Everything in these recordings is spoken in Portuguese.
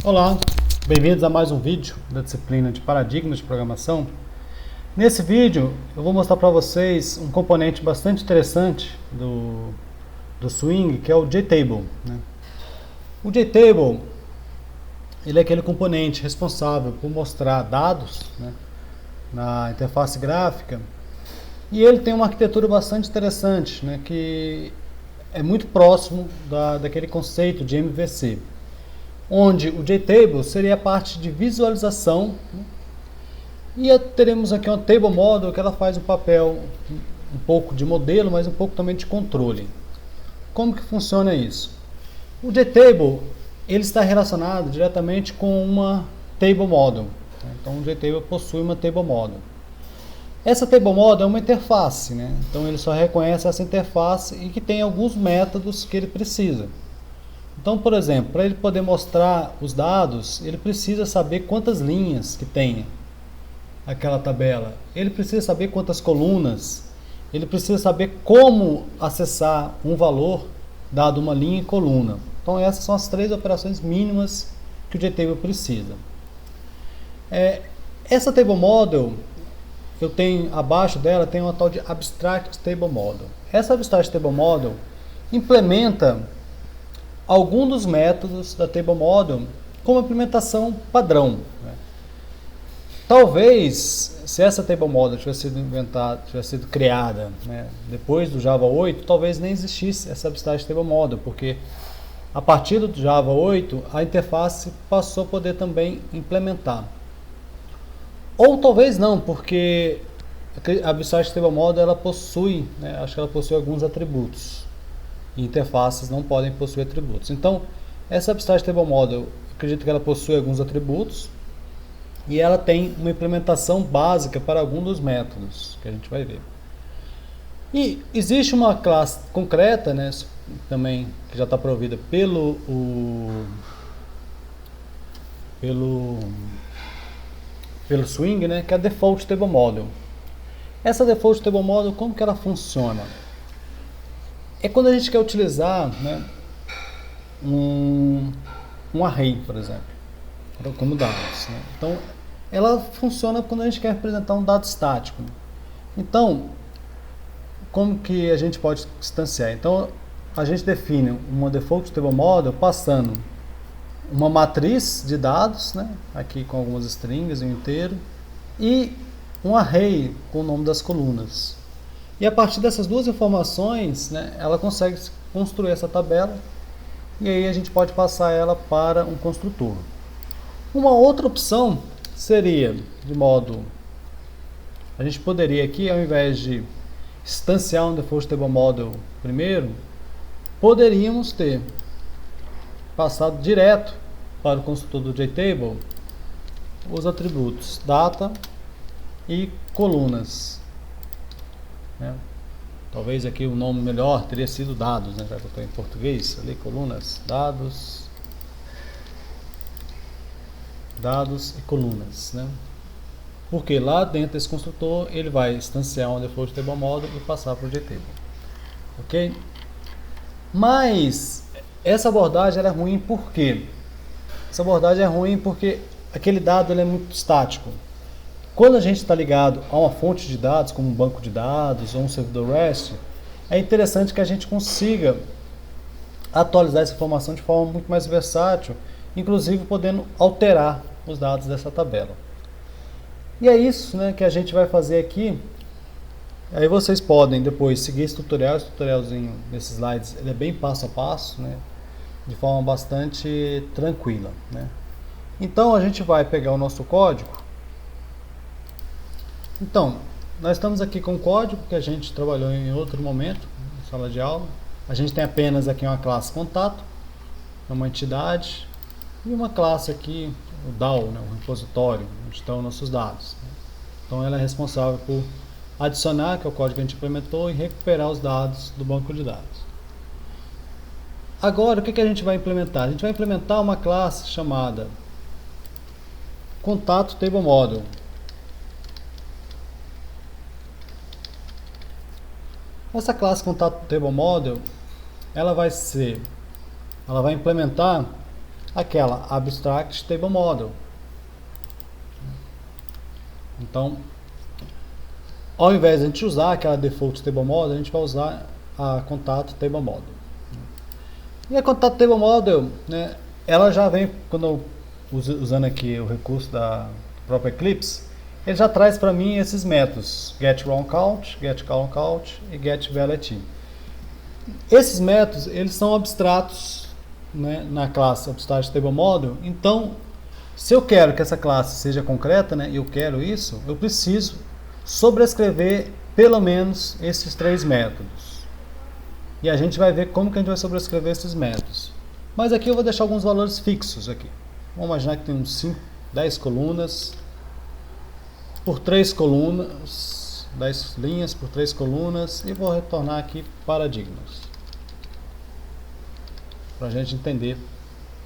Olá, bem-vindos a mais um vídeo da disciplina de Paradigmas de Programação. Nesse vídeo eu vou mostrar para vocês um componente bastante interessante do Swing, que é o JTable, né? O JTable ele é aquele componente responsável por mostrar dados, né, na interface gráfica, e ele tem uma arquitetura bastante interessante, né, que é muito próximo daquele conceito de MVC, onde o JTable seria a parte de visualização, né, e teremos aqui uma Table Model que ela faz o papel um pouco de modelo, mas um pouco também de controle. Como que funciona isso? O JTable ele está relacionado diretamente com uma Table Model. Então o JTable possui uma Table Model. Essa Table Model é uma interface, né? Então ele só reconhece essa interface e que tem alguns métodos que ele precisa. Então, por exemplo, para ele poder mostrar os dados, ele precisa saber quantas linhas que tem aquela tabela. Ele precisa saber quantas colunas. Ele precisa saber como acessar um valor dado uma linha e coluna. Então essas são as três operações mínimas que o JTable precisa. Essa Table Model, eu tenho abaixo dela tem uma tal de Abstract Table Model. Essa Abstract Table Model implementa algum dos métodos da Table Model como implementação padrão, né? Talvez, se essa Table Model tivesse sido criada, né, depois do Java 8, talvez nem existisse essa Abstract Table Model, porque a partir do Java 8, a interface passou a poder também implementar. Ou talvez não, porque a Abstract Table Model ela possui, né, acho que ela possui alguns atributos. E interfaces não podem possuir atributos. Então, essa Abstract Table Model, acredito que ela possui alguns atributos e ela tem uma implementação básica para algum dos métodos que a gente vai ver. E existe uma classe concreta, né, também que já está provida pelo Swing, né, que é a Default Table Model. Essa Default Table Model, como que ela funciona? É quando a gente quer utilizar, né, um array, por exemplo, como dados, né? Então, ela funciona quando a gente quer representar um dado estático. Então, como que a gente pode instanciar? Então, a gente define uma Default Table Model passando uma matriz de dados, né, aqui com algumas strings, um inteiro, e um array com o nome das colunas. E a partir dessas duas informações, né, ela consegue construir essa tabela e aí a gente pode passar ela para um construtor. Uma outra opção seria, de modo, a gente poderia aqui, ao invés de instanciar um Default Table Model primeiro, poderíamos ter passado direto para o construtor do JTable os atributos data e colunas, né? Talvez aqui o nome melhor teria sido dados, né? Já que eu estou em português, ali colunas, dados e colunas, né? Porque lá dentro desse construtor ele vai instanciar um Default Table Model e passar para o JTable, ok? Mas essa abordagem era ruim por quê? Essa abordagem é ruim porque aquele dado ele é muito estático. Quando a gente está ligado a uma fonte de dados, como um banco de dados ou um servidor REST, é interessante que a gente consiga atualizar essa informação de forma muito mais versátil, inclusive podendo alterar os dados dessa tabela. E é isso, né, que a gente vai fazer aqui. Aí vocês podem depois seguir esse tutorialzinho nesses slides, ele é bem passo a passo, né, de forma bastante tranquila, né. Então a gente vai pegar o nosso código. Então, nós estamos aqui com o código que a gente trabalhou em outro momento, na sala de aula. A gente tem apenas aqui uma classe contato, uma entidade, e uma classe aqui, o DAO, né, o repositório, onde estão nossos dados. Então ela é responsável por adicionar, que é o código que a gente implementou, e recuperar os dados do banco de dados. Agora, o que a gente vai implementar? A gente vai implementar uma classe chamada Contato Table Model. Essa classe Contato Table Model, ela vai implementar aquela Abstract Table Model. Então, ao invés de a gente usar aquela Default Table Model, a gente vai usar a Contato Table Model. E a Contato Table Model, né, ela já vem, quando eu usando aqui o recurso do próprio Eclipse, ele já traz para mim esses métodos, getRoundCount, getColumnCount e getValidate. Esses métodos, eles são abstratos, né, na classe Abstract Table Model. Então, se eu quero que essa classe seja concreta, né, e eu quero isso, eu preciso sobrescrever pelo menos esses 3 métodos. E a gente vai ver como que a gente vai sobrescrever esses métodos. Mas aqui eu vou deixar alguns valores fixos aqui. Vamos imaginar que tem uns 10 colunas por 3 colunas, 10 linhas por 3 colunas, e vou retornar aqui paradigmas, para a gente entender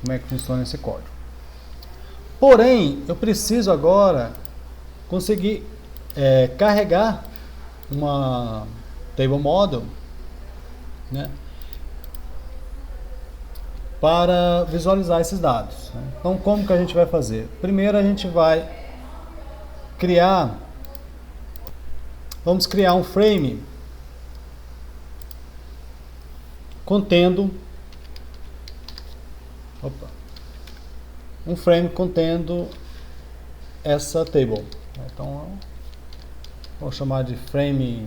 como é que funciona esse código. Porém, eu preciso agora conseguir carregar uma Table Model, né, para visualizar esses dados, né? Então, como que a gente vai fazer? Primeiro a gente vai vamos criar um frame contendo essa table. Então, vou chamar de frame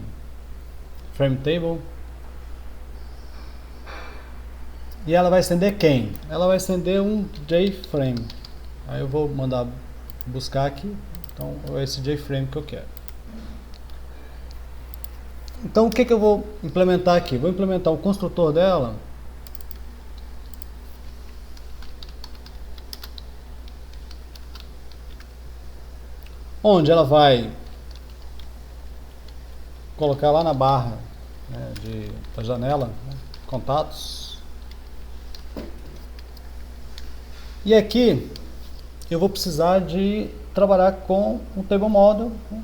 table. E ela vai estender quem? Ela vai estender um JFrame. Aí eu vou mandar buscar aqui. Então, é esse JFrame que eu quero. Então, o que eu vou implementar aqui? Vou implementar o construtor dela. Onde ela vai colocar lá na barra, né, da janela, né, contatos. E aqui eu vou precisar de trabalhar com um Table Model, né?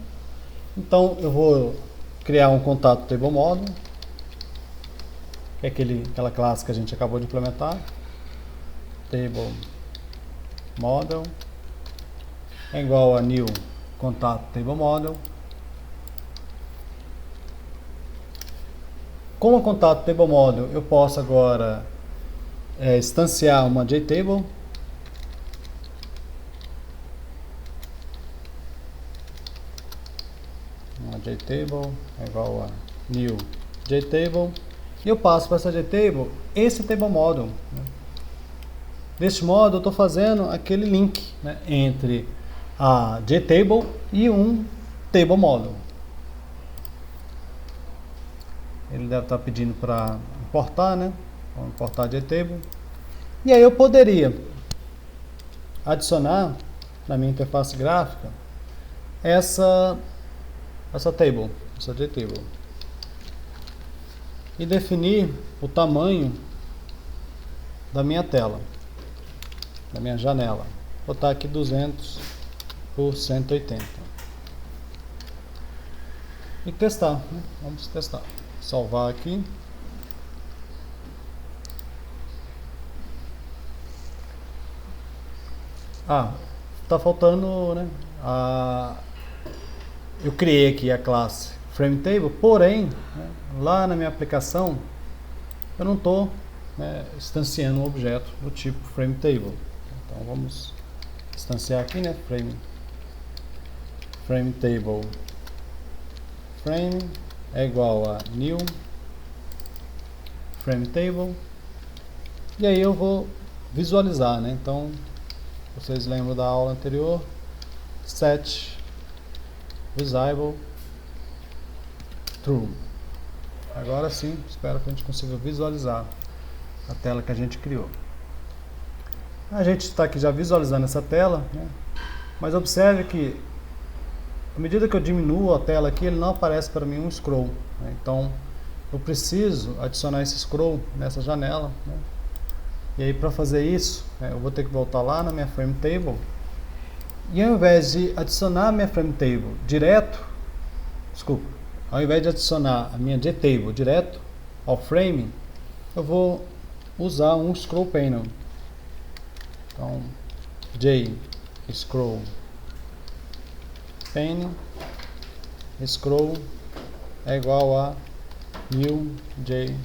Então eu vou criar um contato Table Model, que é aquela classe que a gente acabou de implementar. Table Model é igual a new contato Table Model. Com o contato Table Model eu posso agora instanciar uma JTable. Uma JTable é igual a new JTable. E eu passo para essa JTable esse Table Model, né? Deste modo eu estou fazendo aquele link, né, entre a JTable e um Table Model. Ele deve estar pedindo para importar, né? Vamos importar a JTable. E aí eu poderia adicionar na minha interface gráfica essa table, essa JTable, e definir o tamanho da minha tela, da minha janela. Vou botar aqui 200 por 180 e testar, né? Vamos testar. Salvar aqui. Tá faltando, né? Eu criei aqui a classe FrameTable, porém, né, lá na minha aplicação eu não estou, né, instanciando um objeto do tipo FrameTable. Então vamos instanciar aqui, né, FrameTable frame é igual a new FrameTable, e aí eu vou visualizar, né? Então vocês lembram da aula anterior, set visible true. Agora sim, espero que a gente consiga visualizar a tela que a gente criou. A gente está aqui já visualizando essa tela, né? Mas observe que à medida que eu diminuo a tela aqui, ele não aparece para mim um scroll, né? Então eu preciso adicionar esse scroll nessa janela, né? E aí, para fazer isso, eu vou ter que voltar lá na minha FrameTable, e ao invés de adicionar a minha FrameTable ao invés de adicionar a minha JTable direto ao frame, eu vou usar um scroll panel. Então, J scroll pane scroll é igual a new J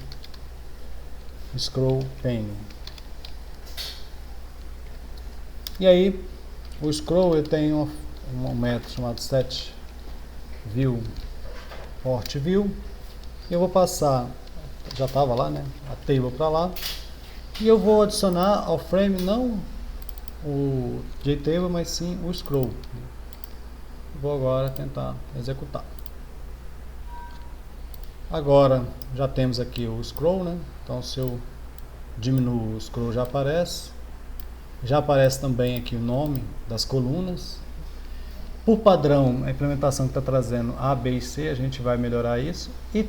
scroll pane. E aí o scroll ele tem um método chamado setView portView. Eu vou passar, já estava lá, né, a table para lá, e eu vou adicionar ao frame não o JTable, mas sim o scroll. Vou agora tentar executar. Agora já temos aqui o scroll, né? Então se eu diminuo o scroll já aparece também aqui o nome das colunas. Por padrão, a implementação que está trazendo A, B e C, a gente vai melhorar isso. E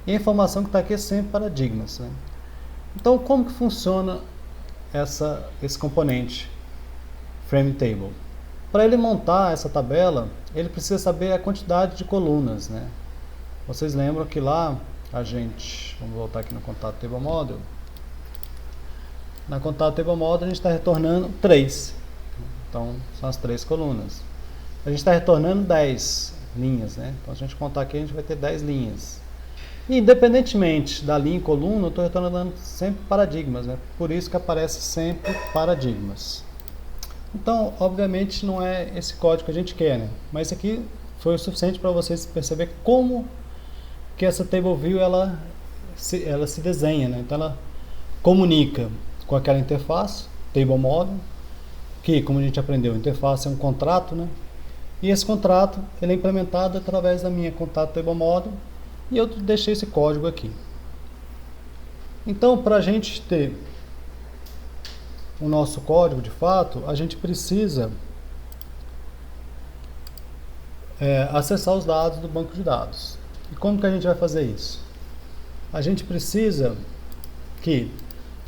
a informação que está aqui é sempre paradigmas, né? Então, como que funciona esse componente frame table? Para ele montar essa tabela, ele precisa saber a quantidade de colunas, né? Vocês lembram que lá vamos voltar aqui no contato table model. Na contato table model a gente está retornando 3. Então, são as 3 colunas. A gente está retornando 10 linhas, né? Então, se a gente contar aqui, a gente vai ter 10 linhas. E, independentemente da linha e coluna, eu estou retornando sempre paradigmas, né? Por isso que aparece sempre paradigmas. Então, obviamente, não é esse código que a gente quer, né? Mas isso aqui foi o suficiente para vocês perceber como que essa table view ela se desenha, né? Então, ela comunica com aquela interface, table model, que, como a gente aprendeu, a interface é um contrato, né? E esse contrato ele é implementado através da minha contato table model, e eu deixei esse código aqui. Então, para a gente ter o nosso código de fato, a gente precisa acessar os dados do banco de dados. E como que a gente vai fazer isso? A gente precisa que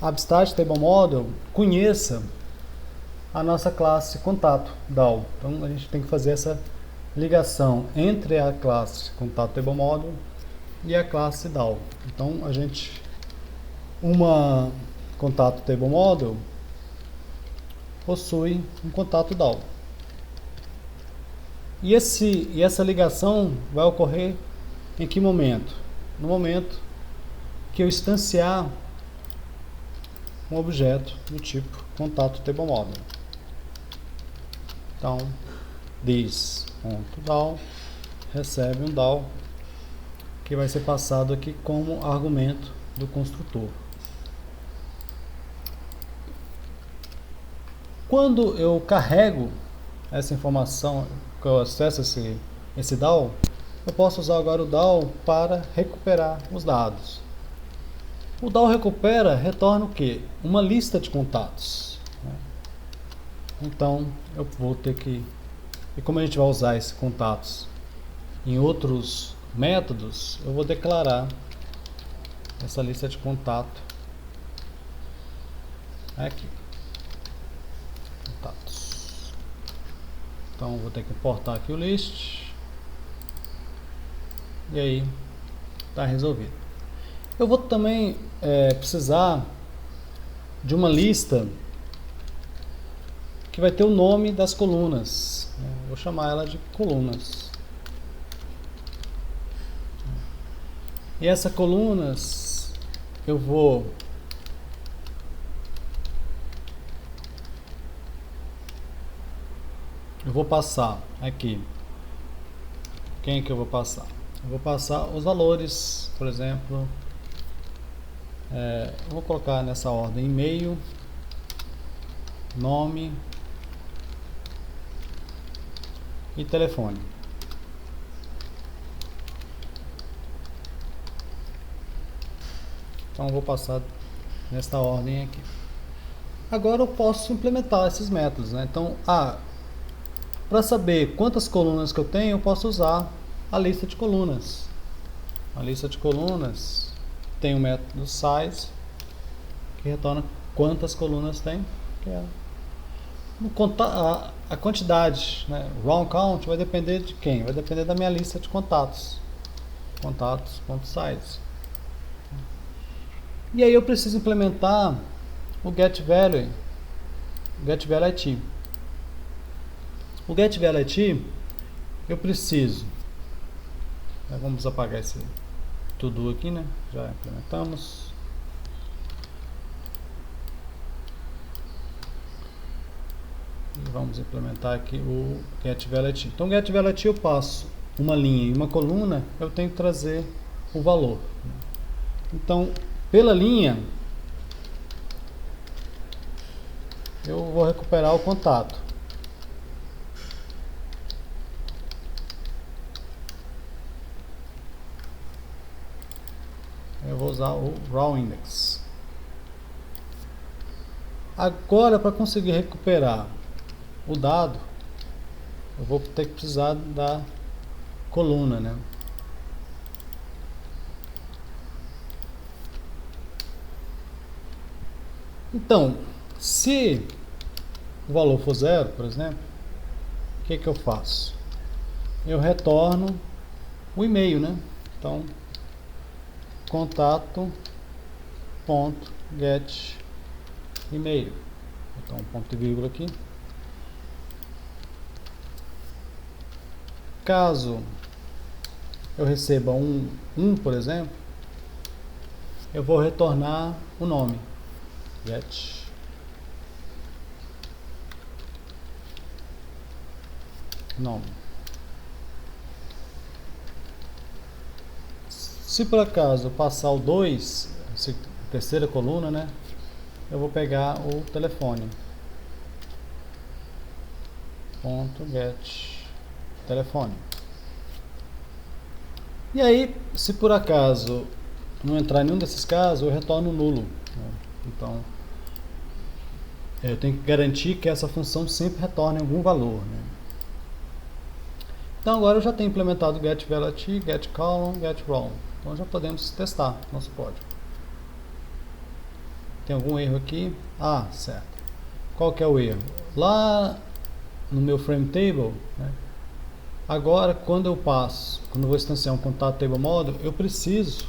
a Abstract Table Model conheça a nossa classe contato DAO. Então a gente tem que fazer essa ligação entre a classe contato Table Model e a classe DAO. Então uma contato Table Model possui um contato DAO. E essa ligação vai ocorrer em que momento? No momento que eu instanciar um objeto do tipo contato table model. Então, this.DAO recebe um DAO que vai ser passado aqui como argumento do construtor. Quando eu carrego essa informação, que eu acesso esse DAO, eu posso usar agora o DAO para recuperar os dados. O DAO retorna o quê? Uma lista de contatos. Então, eu vou ter que... E como a gente vai usar esses contatos em outros métodos, eu vou declarar essa lista de contato aqui. Contatos. Então, vou ter que importar aqui o list. E aí, está resolvido. Eu vou também precisar de uma lista que vai ter o nome das colunas. Vou chamar ela de colunas. E essas colunas eu vou passar aqui. Quem que eu vou passar? Eu vou passar os valores, por exemplo, eu vou colocar nessa ordem e-mail, nome e telefone. Então eu vou passar nesta ordem aqui. Agora eu posso implementar esses métodos, né? Então, para saber quantas colunas que eu tenho, eu posso usar a lista de colunas. A lista de colunas tem o método size, que retorna quantas colunas tem, que é a quantidade, né? Round count vai depender de quem? Vai depender da minha lista de contatos. Contatos.size. E aí eu preciso implementar o getValue getValueID. O getValueID eu preciso, vamos apagar esse to-do aqui, né? Já implementamos. E vamos implementar aqui o getValueID. Então, getValueID eu passo uma linha e uma coluna, eu tenho que trazer o valor. Então, pela linha, eu vou recuperar o contato. Eu vou usar o raw index. Agora, para conseguir recuperar o dado, eu vou ter que precisar da coluna, né? Então, se o valor for 0, por exemplo, o que eu faço? Eu retorno o e-mail, né? Então, contato.get e-mail. Então, ponto e vírgula aqui. Caso eu receba um, por exemplo, eu vou retornar o nome. Get nome. Se por acaso passar o 2, terceira coluna, né? Eu vou pegar o telefone. Ponto get telefone. E aí, se por acaso não entrar em nenhum desses casos, eu retorno nulo, né? Então, eu tenho que garantir que essa função sempre retorne algum valor, né? Então agora eu já tenho implementado getValueID, getColumn, getRow. Então já podemos testar nosso código. Tem algum erro aqui? Ah, certo. Qual que é o erro? Lá no meu FrameTable, né, agora quando eu vou instanciar um contato table model, eu preciso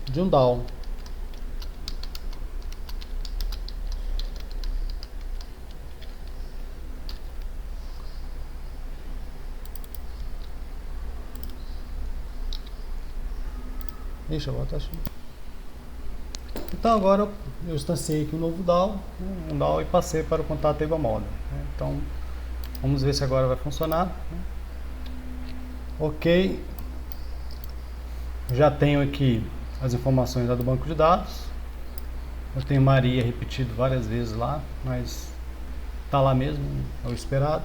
de um DAO. Deixa eu botar assim. Então agora eu instanciei aqui um novo DAO, um DAO e passei para o contato table model. Então vamos ver se agora vai funcionar. Ok, já tenho aqui as informações lá do banco de dados. Eu tenho Maria repetido várias vezes lá, mas está lá mesmo, é o esperado.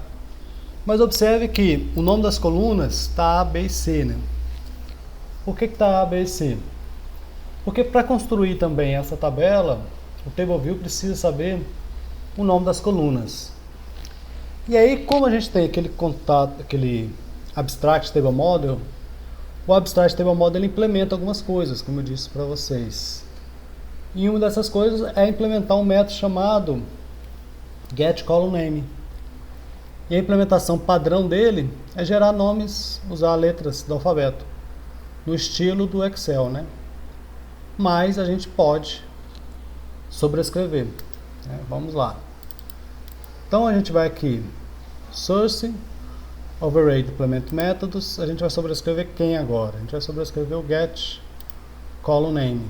Mas observe que o nome das colunas está A, B e C, né? Por que está A, B e C? Porque para construir também essa tabela, o TableView precisa saber o nome das colunas. E aí, como a gente tem aquele Abstract Table Model, o Abstract Table Model implementa algumas coisas, como eu disse para vocês. E uma dessas coisas é implementar um método chamado getColumnName. E a implementação padrão dele é gerar nomes, usar letras do alfabeto, no estilo do Excel, né? Mas a gente pode sobrescrever, né? Vamos lá. Então a gente vai aqui, Source, Override Implement Métodos, a gente vai sobrescrever quem agora? A gente vai sobrescrever o getColumnName.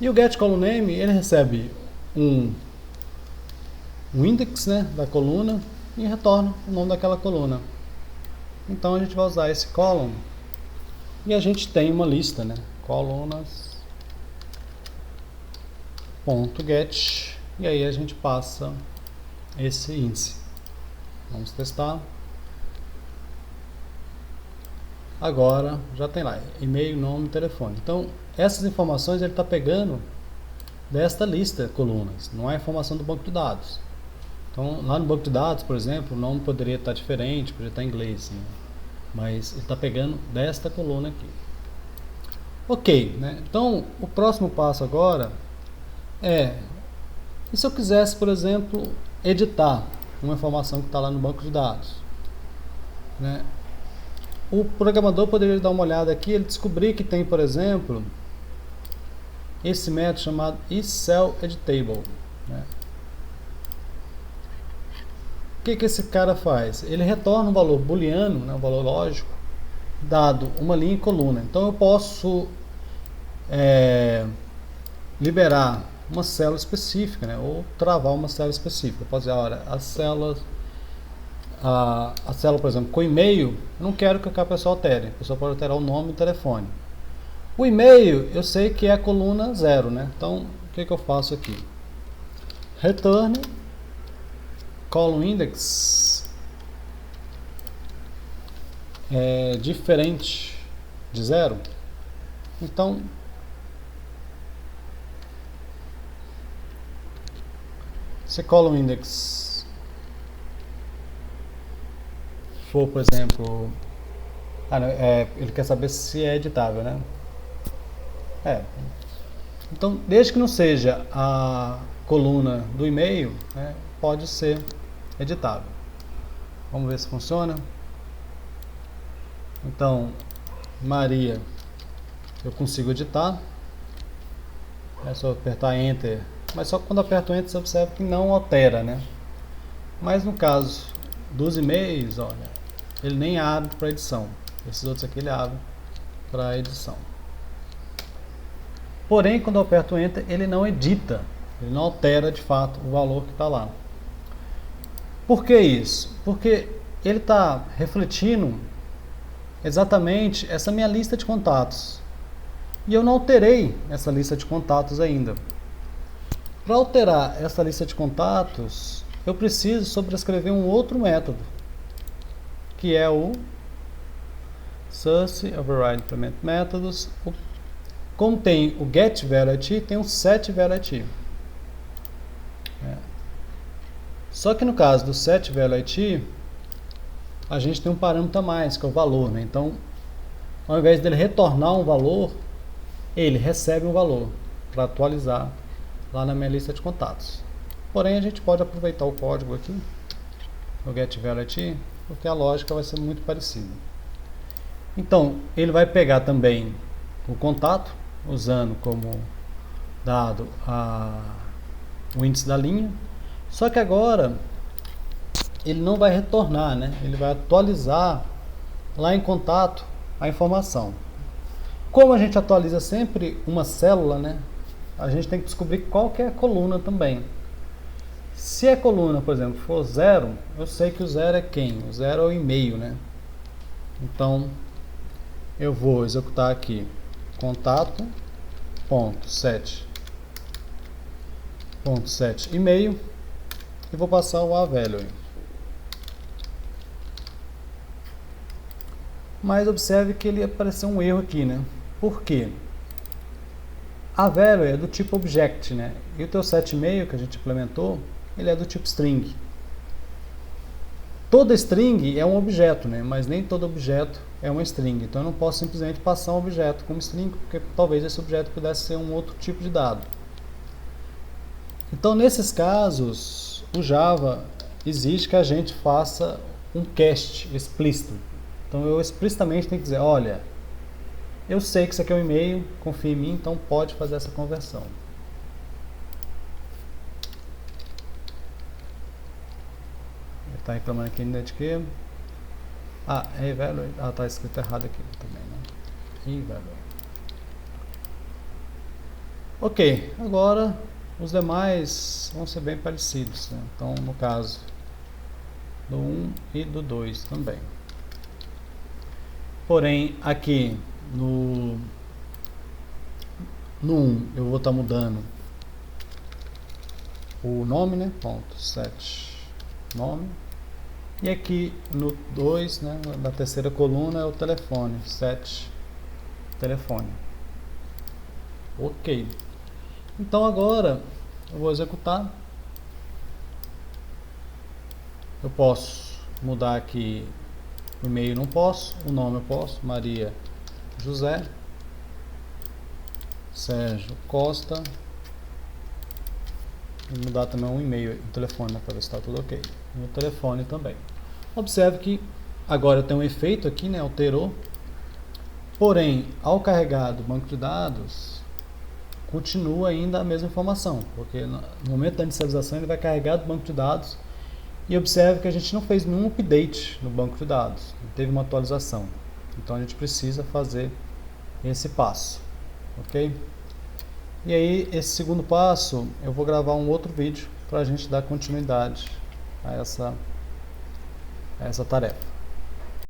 E o getColumnName, ele recebe um index, né, da coluna e retorna o nome daquela coluna. Então a gente vai usar esse column e a gente tem uma lista, né, colunas.get, e aí a gente passa esse índice. Vamos testar. Agora já tem lá e-mail, nome, telefone. Então essas informações ele está pegando desta lista de colunas, não é informação do banco de dados. Então lá no banco de dados, por exemplo, o nome poderia estar diferente, poderia estar em inglês, né? Mas ele está pegando desta coluna aqui. Ok, né? Então o próximo passo agora é, e se eu quisesse, por exemplo, editar uma informação que está lá no banco de dados, né? O programador poderia dar uma olhada aqui, ele descobrir que tem, por exemplo, esse método chamado isCellEditable, né? O que esse cara faz? Ele retorna um valor booleano, né, um valor lógico, dado uma linha e coluna. Então eu posso liberar uma célula específica, né, ou travar uma célula específica. Eu posso dizer, olha, a célula, por exemplo, com e-mail, eu não quero que a pessoa altere. A pessoa pode alterar o nome e o telefone. O e-mail, eu sei que é a coluna 0, né? Então, o que eu faço aqui? Return column index é diferente de 0. Então, se column index for, por exemplo, ele quer saber se é editável, né? Então, desde que não seja a coluna do e-mail, né, pode ser editável. Vamos ver se funciona. Então, Maria, eu consigo editar. É só apertar Enter. Mas só quando aperto Enter você observa que não altera, né? Mas no caso dos e-mails, olha, ele nem abre para edição. Esses outros aqui ele abre para edição. Porém, quando eu aperto Enter, ele não edita. Ele não altera de fato o valor que está lá. Por que isso? Porque ele está refletindo exatamente essa minha lista de contatos. E eu não alterei essa lista de contatos ainda. Para alterar essa lista de contatos, eu preciso sobrescrever um outro método, que é o source override implement methods. Como tem o getValueID, tem o setValueID. Só que no caso do setValueID, a gente tem um parâmetro a mais, que é o valor, né? Então, ao invés dele retornar um valor, ele recebe um valor para atualizar lá na minha lista de contatos. Porém, a gente pode aproveitar o código aqui, no getValueID, porque a lógica vai ser muito parecida. Então, ele vai pegar também o contato, usando como dado o índice da linha, só que agora ele não vai retornar, né? Ele vai atualizar lá em contato a informação. Como a gente atualiza sempre uma célula, né? A gente tem que descobrir qual que é a coluna também. Se a coluna, por exemplo, for 0, eu sei que o 0 é quem? O 0 é o e-mail, né? Então, eu vou executar aqui contato.set e-mail e vou passar o aValue. Mas observe que ele apareceu um erro aqui, né? Por quê? A value é do tipo object, né? E o teu set_e-mail que a gente implementou, ele é do tipo string. Toda string é um objeto, né? Mas nem todo objeto é uma string. Então eu não posso simplesmente passar um objeto como string, porque talvez esse objeto pudesse ser um outro tipo de dado. Então nesses casos, o Java exige que a gente faça um cast explícito. Então eu explicitamente tenho que dizer, olha, eu sei que isso aqui é um e-mail, confia em mim, então pode fazer essa conversão. Ele está reclamando aqui ainda de que... evaluate. Está escrito errado aqui também, né? Evaluate. Ok, agora os demais vão ser bem parecidos, né? Então, no caso do 1 e do 2 também. Porém, aqui no 1 eu vou estar mudando o nome, né? .set nome. E aqui no 2, né, na terceira coluna, é o telefone, set telefone. Ok. Então agora eu vou executar. Eu posso mudar aqui o e-mail, não posso, o nome eu posso, Maria José, Sérgio Costa. Vou mudar também um e-mail, o telefone, né, para ver se está tudo ok. E o telefone também. Observe que agora tem um efeito aqui, né, alterou. Porém, ao carregar do banco de dados, continua ainda a mesma informação, porque no momento da inicialização ele vai carregar do banco de dados. E observe que a gente não fez nenhum update no banco de dados, não teve uma atualização. Então a gente precisa fazer esse passo, ok? E aí, esse segundo passo, eu vou gravar um outro vídeo para a gente dar continuidade a essa tarefa.